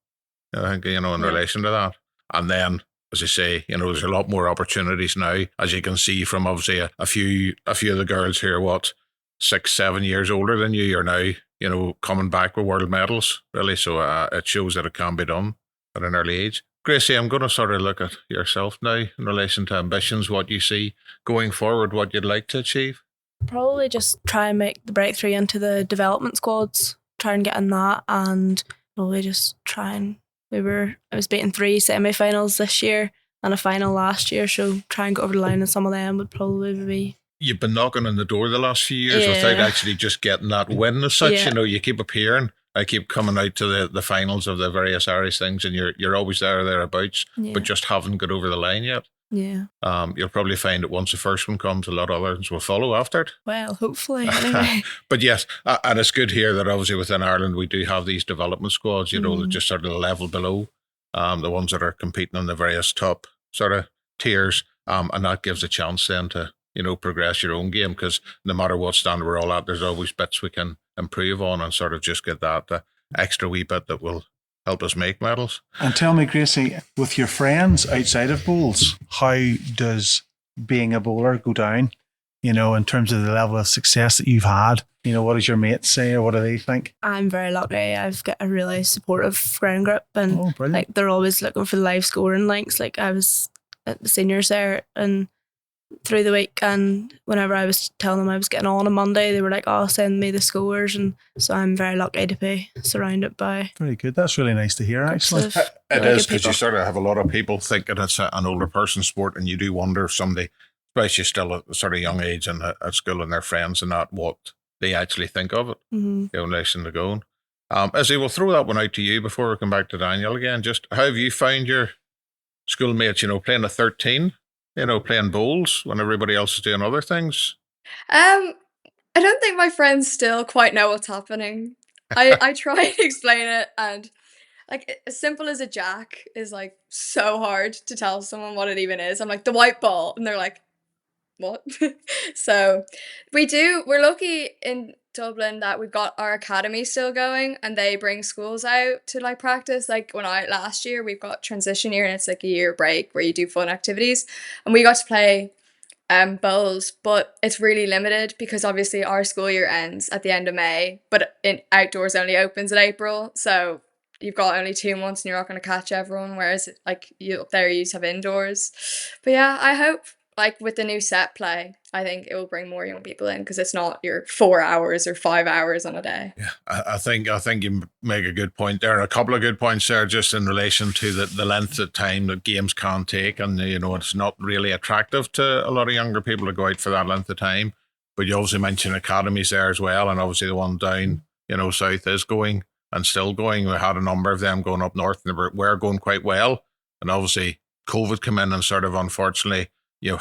I think, in relation to that. And then, as I say, there's a lot more opportunities now, as you can see from obviously a few of the girls here, 6-7 years older than you are now, coming back with world medals, really. So it shows that it can be done at an early age. Gracie, I'm going to sort of look at yourself now in relation to ambitions, what you see going forward, what you'd like to achieve. Probably just try and make the breakthrough into the development squads, try and get in that, and probably just try and I was beating 3 semi-finals this year and a final last year, so try and go over the line in some of them would probably be. You've been knocking on the door the last few years without actually just getting that win as such. Yeah. You keep appearing. I keep coming out to the finals of the various Irish things, and you're always thereabouts, but just haven't got over the line yet. Yeah. You'll probably find that once the first one comes, a lot of others will follow after it. Well, hopefully. Anyway. But yes, and it's good here that obviously within Ireland we do have these development squads, that just sort of the level below, the ones that are competing on the various top sort of tiers, and that gives a chance then to, progress your own game, because no matter what standard we're all at, there's always bits we can improve on and sort of just get that extra wee bit that will help us make medals. And tell me, Gracie, with your friends outside of bowls, how does being a bowler go down, in terms of the level of success that you've had? What does your mates say or what do they think? I'm very lucky. I've got a really supportive ground group and brilliant. they're always looking for the live scoring links. Like I was at the seniors there and through the week, and whenever I was telling them I was getting on Monday, they were like, "Oh, send me the scores," and so I'm very lucky to be surrounded by. Very good. That's really nice to hear, actually. It is, because you sort of have a lot of people thinking it's an older person's sport, and you do wonder if somebody, especially still at a sort of young age and at school and their friends and that, what they actually think of it in relation to going. Izzy, we'll throw that one out to you before we come back to Daniel again. Just how have you found your schoolmates, playing a 13? Playing bowls when everybody else is doing other things? I don't think my friends still quite know what's happening. I try and explain it, and like as simple as a jack is like so hard to tell someone what it even is. I'm like, the white ball, and they're like, what? So we're lucky in Dublin that we've got our academy still going, and they bring schools out to like practice. Like when last year, we've got transition year, and it's like a year break where you do fun activities, and we got to play bowls, but it's really limited because obviously our school year ends at the end of May, but outdoors only opens in April, so you've got only 2 months and you're not going to catch everyone, whereas like you up there you have indoors. But yeah, I hope like with the new set play, I think it will bring more young people in, because it's not your 4 hours or 5 hours on a day. Yeah, I think you make a good point there. A couple of good points there, just in relation to the length of time that games can take, and it's not really attractive to a lot of younger people to go out for that length of time. But you also mentioned academies there as well, and obviously the one down south is going and still going. We had a number of them going up north, and they were going quite well, and obviously COVID came in and sort of unfortunately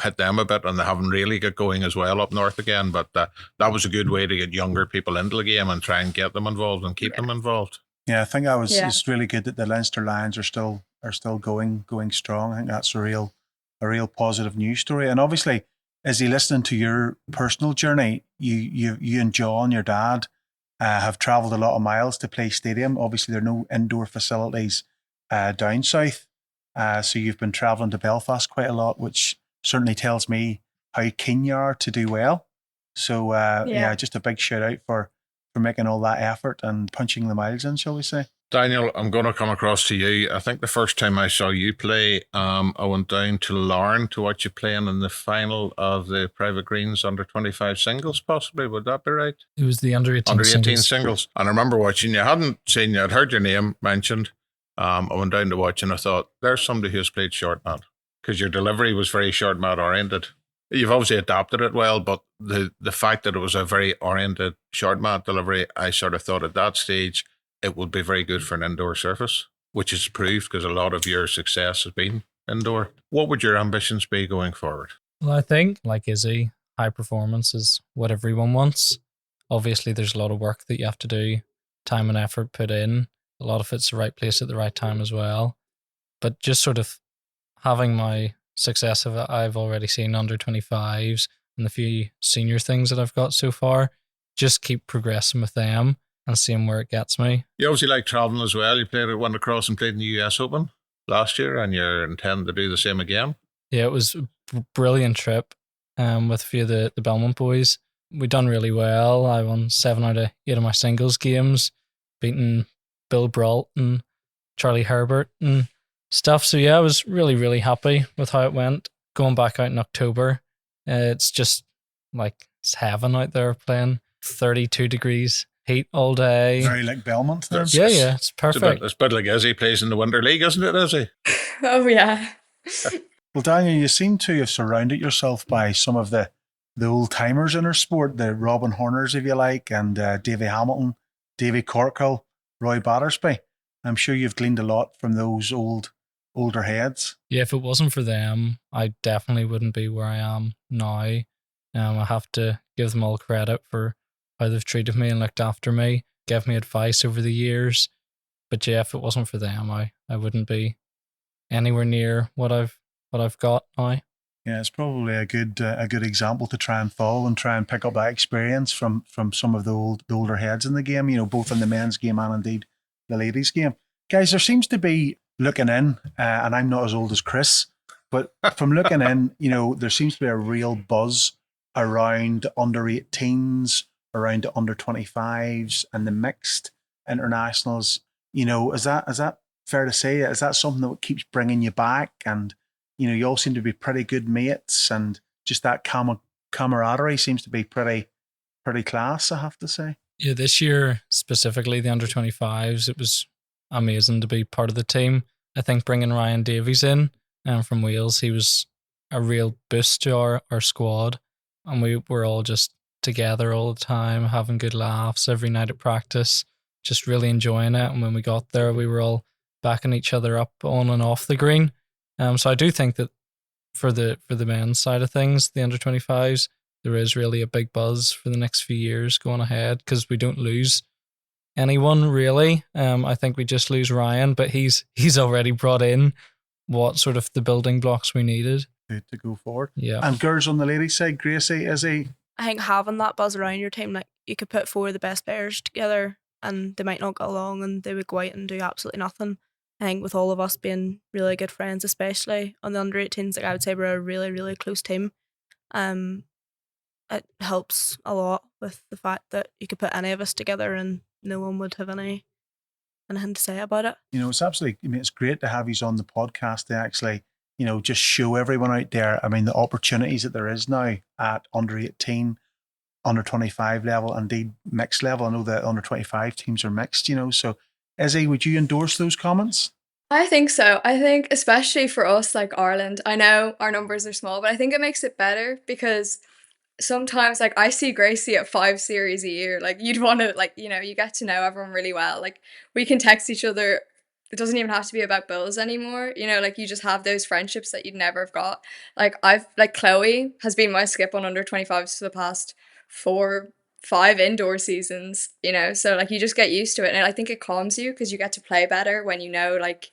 hit them a bit, and they haven't really got going as well up north again. But that was a good way to get younger people into the game and try and get them involved and keep them involved. Yeah, I think it's really good that the Leinster Lions are still going strong. I think that's a real positive news story. And obviously, as you listening to your personal journey, you and John, your dad, have travelled a lot of miles to play stadium. Obviously, there are no indoor facilities down south. So you've been travelling to Belfast quite a lot, which certainly tells me how keen you are to do well. So yeah, just a big shout out for making all that effort and punching the miles in, shall we say. Daniel, I'm going to come across to you. I think the first time I saw you play, I went down to Larne to watch you playing in the final of the Private Greens under-25 singles, possibly. Would that be right? It was the under 18 Under-18 singles. And I remember watching you. I hadn't seen you. I'd heard your name mentioned. I went down to watch and I thought, there's somebody who's played short mat, because your delivery was very short mat oriented. You've obviously adapted it well, but the fact that it was a very oriented short mat delivery, I sort of thought at that stage it would be very good for an indoor surface, which is proved because a lot of your success has been indoor. What would your ambitions be going forward? Well, I think, like Izzy, high performance is what everyone wants. Obviously, there's a lot of work that you have to do, time and effort put in. A lot of it's the right place at the right time as well. But just sort of having my success of it, I've already seen under 25s and the few senior things that I've got so far, just keep progressing with them and seeing where it gets me. You obviously like travelling as well. You went across and played in the US Open last year, and you're intending to do the same again. Yeah, it was a brilliant trip with a few of the Belmont boys. We done really well. I won 7 out of 8 of my singles games, beating Bill Brault and Charlie Herbert and stuff. So yeah, I was really, really happy with how it went. Going back out in October, it's just like it's heaven out there playing. 32 degrees heat all day. Very like Belmont there. Yeah, it's perfect. It's a bit like Izzy plays in the Winter League, isn't it, Izzy? Oh, yeah. Well, Daniel, you seem to have surrounded yourself by some of the old timers in our sport, the Robin Horners, if you like, and Davy Hamilton, Davy Corkhill, Roy Battersby. I'm sure you've gleaned a lot from those older heads. Yeah, if it wasn't for them, I definitely wouldn't be where I am now. I have to give them all credit for how they've treated me and looked after me, gave me advice over the years. But yeah, if it wasn't for them, I wouldn't be anywhere near what I've got now. Yeah, it's probably a good example to try and follow and try and pick up that experience from some of the older heads in the game. You know, both in the men's game and indeed the ladies' game. Guys, there seems to be looking in, and I'm not as old as Chris, but from looking in, you know, there seems to be a real buzz around under 18s, around the under 25s, and the mixed internationals. You know, is that fair to say? Is that something that keeps bringing you back? And you know, you all seem to be pretty good mates, and just that camaraderie seems to be pretty class, I have to say. Yeah, this year specifically, the under 25s, it was amazing to be part of the team. I think bringing Ryan Davies in from Wales, he was a real boost to our squad, and we were all just together all the time, having good laughs every night at practice, just really enjoying it. And when we got there, we were all backing each other up on and off the green. So I do think that for the men's side of things, the under 25s, there is really a big buzz for the next few years going ahead, because we don't lose anyone really. I think we just lose Ryan, but he's already brought in what sort of the building blocks we needed to go forward. Yeah. And girls on the ladies' side, Gracie, Izzy. I think having that buzz around your team, like you could put 4 of the best players together and they might not get along and they would go out and do absolutely nothing. I think with all of us being really good friends, especially on the under 18s, like I would say we're a really, really close team. It helps a lot with the fact that you could put any of us together and no one would have anything to say about it. You know, it's absolutely, I mean, it's great to have you on the podcast to actually, you know, just show everyone out there, I mean, the opportunities that there is now at under 18, under 25 level, indeed mixed level. I know that under 25 teams are mixed, you know, so Izzy, would you endorse those comments? I think so. I think especially for us, like Ireland, I know our numbers are small, but I think it makes it better because sometimes, like, I see Gracie at 5 series a year. Like, you'd want to, like, you know, you get to know everyone really well. Like, we can text each other. It doesn't even have to be about bills anymore. You know, like, you just have those friendships that you'd never have got. Like, Chloe has been my skip on under 25s for the past 4-5 indoor seasons, you know, so like you just get used to it, and I think it calms you because you get to play better when you know, like,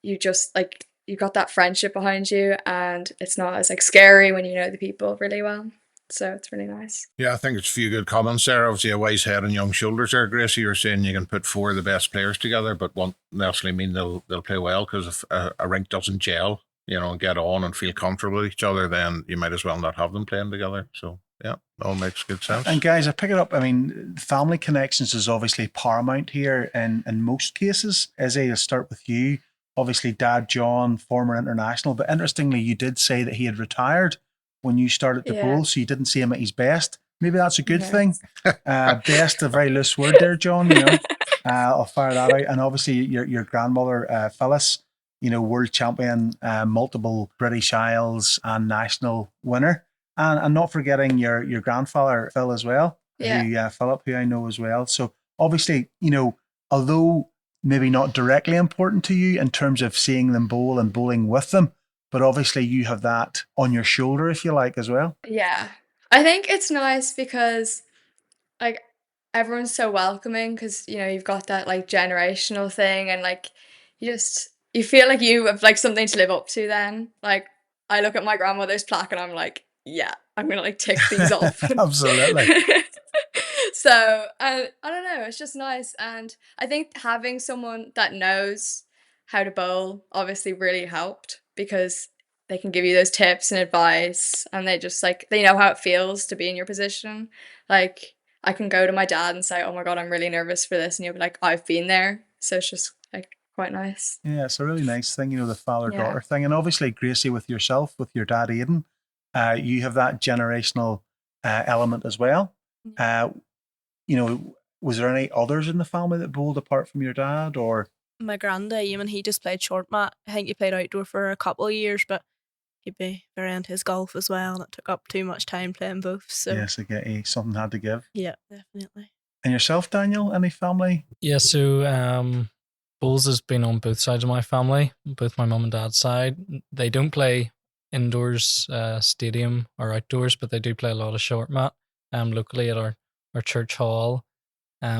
you just like you got that friendship behind you, and it's not as like scary when you know the people really well. So it's really nice. Yeah, I think it's a few good comments there. Obviously, a wise head and young shoulders there, Gracie. You're saying you can put 4 of the best players together, but won't necessarily mean they'll play well, because if a rink doesn't gel, and get on and feel comfortable with each other, then you might as well not have them playing together. So, yeah, all makes good sense. And guys, I pick it up. I mean, family connections is obviously paramount here in most cases. Izzy, I'll start with you. Obviously, Dad John, former international, but interestingly, you did say that he had retired when you started to bowl, so you didn't see him at his best. Maybe that's a good thing. Best, a very loose word there, John. I'll fire that out. And obviously, your grandmother, Phyllis, world champion, multiple British Isles and national winner. And not forgetting your grandfather, Phil, as well. Philip, who I know as well. So obviously, although maybe not directly important to you in terms of seeing them bowl and bowling with them, but obviously you have that on your shoulder, if you like, as well. Yeah. I think it's nice because like everyone's so welcoming, because you've got that like generational thing, and like you feel like you have like something to live up to then. Like I look at my grandmother's plaque and I'm like, yeah, I'm gonna like tick these off. Absolutely. So I don't know, it's just nice. And I think having someone that knows how to bowl obviously really helped, because they can give you those tips and advice, and they know how it feels to be in your position. Like I can go to my dad and say, oh my God, I'm really nervous for this, and he'll be like, I've been there. So it's just like quite nice. Yeah, it's a really nice thing, the father-daughter thing. And obviously, Gracie, with yourself, with your dad Aidan, you have that generational element as well. Was there any others in the family that bowled apart from your dad, or? My granddad, Eamon, he just played short mat. I think he played outdoor for a couple of years, but he'd be very into his golf as well, and it took up too much time playing both. So yes, I get you. Something had to give. Yeah, definitely. And yourself, Daniel? Any family? Yeah, so bowls has been on both sides of my family, both my mum and dad's side. They don't play indoors, stadium or outdoors, but they do play a lot of short mat locally at our church hall.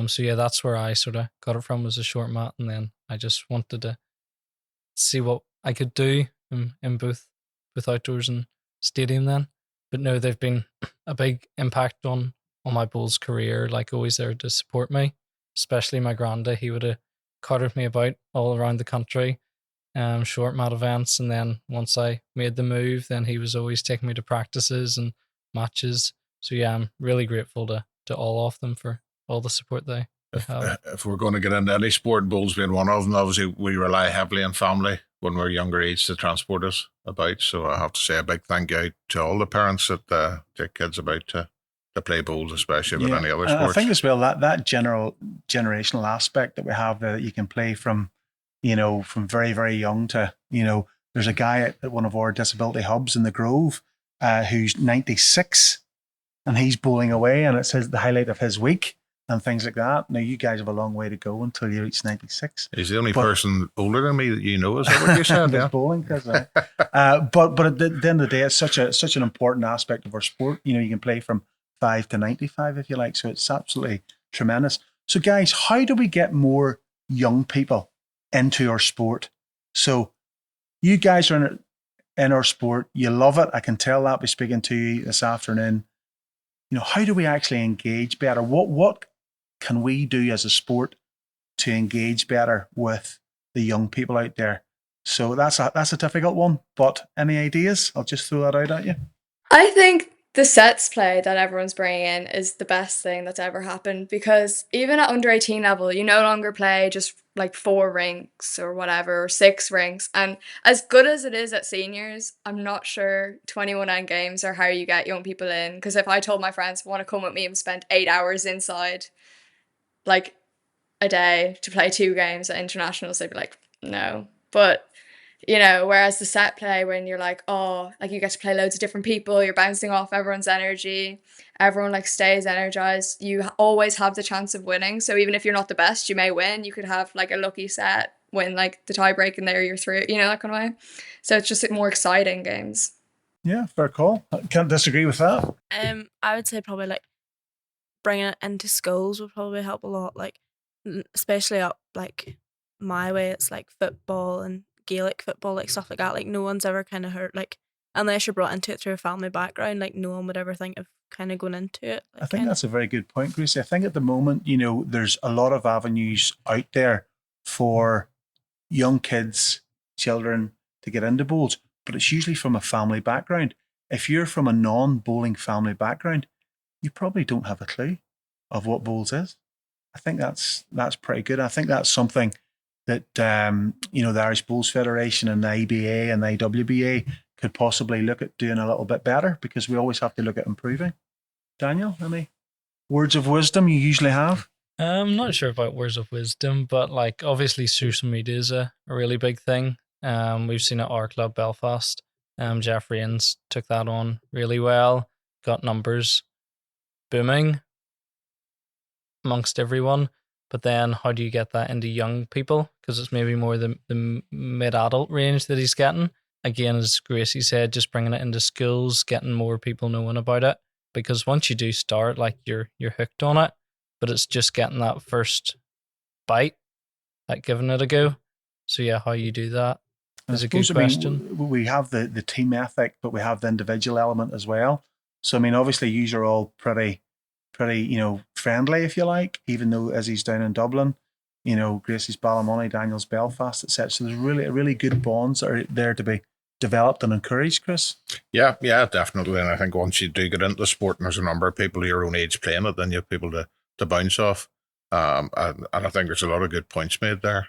So yeah, that's where I sort of got it from, was a short mat, and then I just wanted to see what I could do in both outdoors and stadium then. But no, they've been a big impact on my bowls career, like always there to support me, especially my granda. He would have carted me about all around the country, short mat events, and then once I made the move, then he was always taking me to practices and matches. So yeah, I'm really grateful to all of them for all the support they have. If we're going to get into any sport, bowls being one of them, obviously we rely heavily on family when we're younger age to transport us about. So I have to say a big thank you to all the parents that take kids about to play bowls, especially with any other sports. I think as well that generational aspect that we have there, that you can play from from very, very young to, there's a guy at one of our disability hubs in the Grove who's 96, and he's bowling away, and it says the highlight of his week and things like that. Now, you guys have a long way to go until you reach 96. He's the only person older than me that is that what you said? Yeah. Bowling, but at the end of the day, it's such an important aspect of our sport. You can play from 5 to 95 if you like, so it's absolutely tremendous. So guys, how do we get more young people into our sport? So you guys are in our sport, you love it. I can tell that by speaking to you this afternoon. How do we actually engage better? What can we do as a sport to engage better with the young people out there? So that's a difficult one, but any ideas? I'll just throw that out at you. I think the sets play that everyone's bringing in is the best thing that's ever happened, because even at under 18 level, you no longer play just like 4 rinks or whatever, or 6 rinks. And as good as it is at seniors, I'm not sure 21 end games are how you get young people in. Because if I told my friends want to come with me and spend 8 hours inside like a day to play 2 games at internationals, they'd be like, no. But whereas the set play, when you're like, oh, like you get to play loads of different people, you're bouncing off everyone's energy, everyone like stays energized, you always have the chance of winning. So even if you're not the best, you may win. You could have like a lucky set, win like the tie break, and there you're through, that kind of way. So it's just more exciting games. Yeah, fair call. Can't disagree with that. I would say probably like bringing it into schools would probably help a lot, like especially up like my way. It's like football and Gaelic football, like stuff like that. Like no one's ever kind of heard, like unless you're brought into it through a family background, like no one would ever think of kind of going into it. I think that's a very good point, Gracie. I think at the moment, there's a lot of avenues out there for young kids, children to get into bowls, but it's usually from a family background. If you're from a non-bowling family background, you probably don't have a clue of what bowls is. I think that's pretty good. I think that's something that the Irish Bowls Federation and the IBA and the IWBA could possibly look at doing a little bit better, because we always have to look at improving. Daniel, any words of wisdom you usually have? I'm not sure about words of wisdom, but like obviously social media is a really big thing. We've seen at our club Belfast. Jeff Rains took that on really well, got numbers booming amongst everyone. But then how do you get that into young people? Because it's maybe more the mid-adult range that he's getting. Again, as Gracie said, just bringing it into schools, getting more people knowing about it. Because once you do start, like you're hooked on it. But it's just getting that first bite, like giving it a go. So yeah, how you do that is a good question. We have the team ethic, but we have the individual element as well. So obviously, you are all pretty, friendly, if you like. Even though Izzy's down in Dublin, Gracie's Ballymoney, Daniel's Belfast, etc. So there's really good bonds that are there to be developed and encouraged, Chris. Yeah, definitely. And I think once you do get into the sport and there's a number of people your own age playing it, then you have people to bounce off. And I think there's a lot of good points made there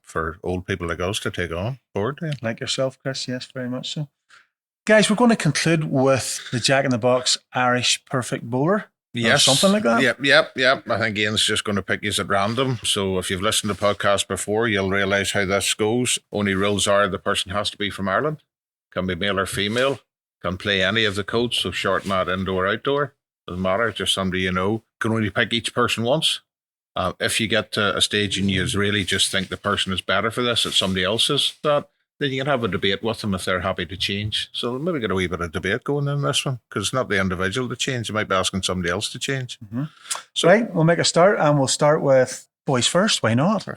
for old people like us to take on board. Yeah. Like yourself, Chris. Yes, very much so. Guys, we're going to conclude with the Jack in the Box Irish Perfect Bowler. Yes. Something like that? Yep. I think Ian's just going to pick you at random. So if you've listened to podcasts before, you'll realise how this goes. Only rules are the person has to be from Ireland, can be male or female, can play any of the codes, so short, mat, indoor, outdoor. Doesn't matter, just somebody can only pick each person once. If you get to a stage and you really just think the person is better for this, it's somebody else's, then you can have a debate with them if they're happy to change. So maybe get a wee bit of debate going in this one, because it's not the individual to change. You might be asking somebody else to change. Mm-hmm. So, right, we'll make a start, and we'll start with boys first. Why not?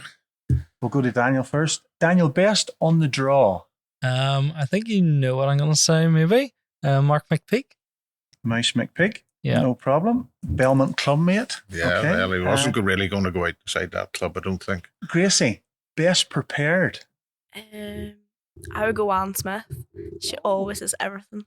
We'll go to Daniel first. Daniel, best on the draw. I think you know what I'm going to say, maybe. Mark McPeak. Mouse McPeak. Yeah. No problem. Belmont club mate. Yeah, okay. Well, he wasn't really going to go outside that club, I don't think. Gracie, best prepared. I would go Anne Smith. She always does everything.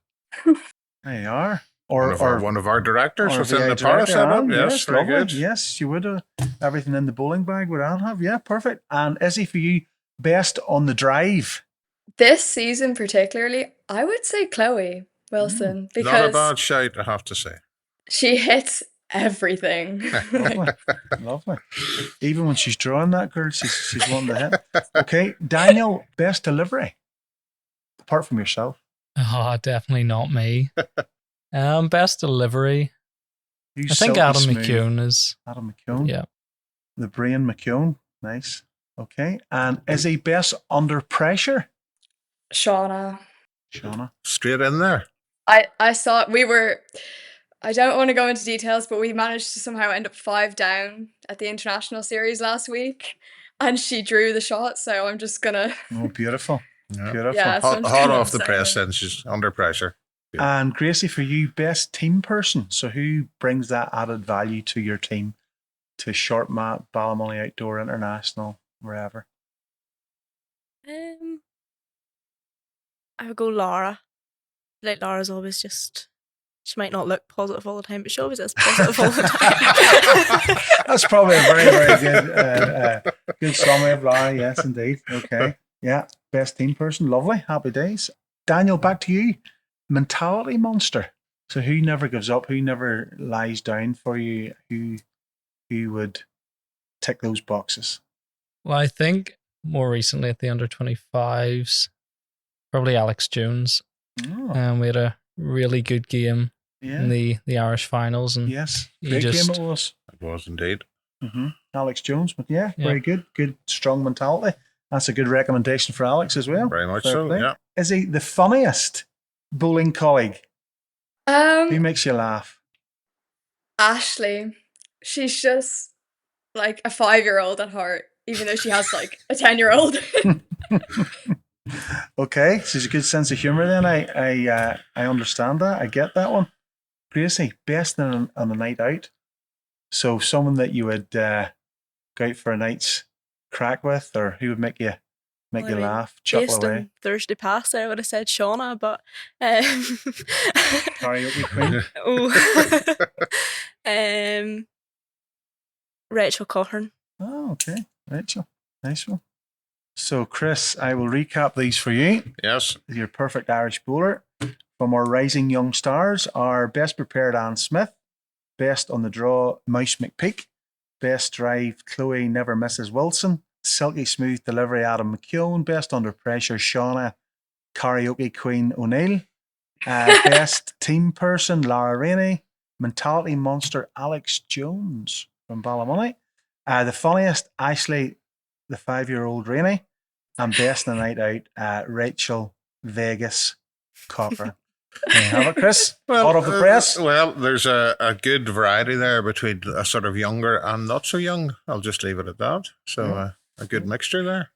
There you are. One of our directors within the Paris setup. Yes, very good. Yes, you would have everything in the bowling bag. Would Anne have? Yeah, perfect. And Izzy, for you, best on the drive. This season particularly, I would say Chloe Wilson, because not a bad shout, I have to say. She hits everything. Lovely. Even when she's drawing that girl, she's wanting to hit. Okay, Daniel, best delivery. Apart from yourself. Oh, definitely not me. Best delivery. I think Adam McCune is. Adam McCune. Yeah. The brain McCune. Nice. Okay. And is he best under pressure? Shauna. Straight in there. I saw I don't want to go into details, but we managed to somehow end up 5 down at the International Series last week, and she drew the shot, so I'm just going to... Oh, beautiful. Yeah. Beautiful. Yeah, so hot off the press then, she's under pressure. Yeah. And Gracie, for you, best team person. So who brings that added value to your team, to Short Mat, Ballymoney Outdoor, International, wherever? I would go Laura. Like Laura's always just... She might not look positive all the time, but she always is positive all the time. That's probably a very, very good summary of Laura. Yes, indeed. Okay. Yeah. Best team person. Lovely. Happy days. Daniel, back to you. Mentality monster. So who never gives up? Who never lies down for you? Who would tick those boxes? Well, I think more recently at the under-25s, probably Alex Jones. Oh. We had a really good game in the Irish finals, and yes, great game it was. It was indeed. Mm-hmm. Alex Jones, but yeah, very good, strong mentality. That's a good recommendation for Alex as well. Very much so. Yeah. Is he the funniest bowling colleague? Who makes you laugh? Ashley. She's just like a 5-year-old at heart, even though she has like a 10-year-old. Okay, so there's a good sense of humour then. I understand that. I get that one. Gracie, best on a night out. So someone that you would go out for a night's crack with, or who would make you laugh, chuckle Based away? on Thursday past, I would have said Shauna, but Karaoke queen. Rachel Cochran. Oh, okay. Rachel. Nice one. So, Chris, I will recap these for you. Yes. Your perfect Irish bowler. From our rising young stars, our best prepared Anne Smith, best on the draw Mouse McPeak, best drive Chloe Never Misses Wilson, silky smooth delivery Adam McKeown, best under pressure Shauna Karaoke Queen O'Neill, best team person Lara Rainey, mentality monster Alex Jones from Ballymoney, the funniest Ashley the 5-year-old Rainey, and best in the night out Rachel Vegas Cochran. There you have it, Chris. Hot off the press. Well, there's a good variety there between a sort of younger and not so young. I'll just leave it at that. So a good mixture there.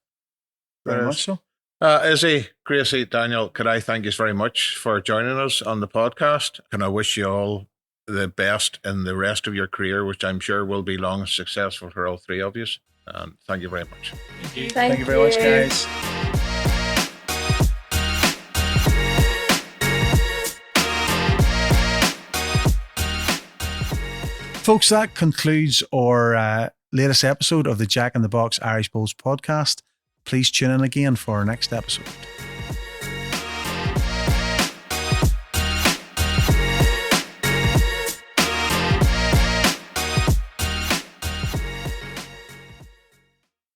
Very much so. Izzy, Gracie, Daniel, could I thank you very much for joining us on the podcast? Can I wish you all the best in the rest of your career, which I'm sure will be long and successful for all three of you. And thank you very much. Thank you. Thank you very much, guys. Folks, that concludes our latest episode of the Jack in the Box Irish Bowls podcast. Please tune in again for our next episode.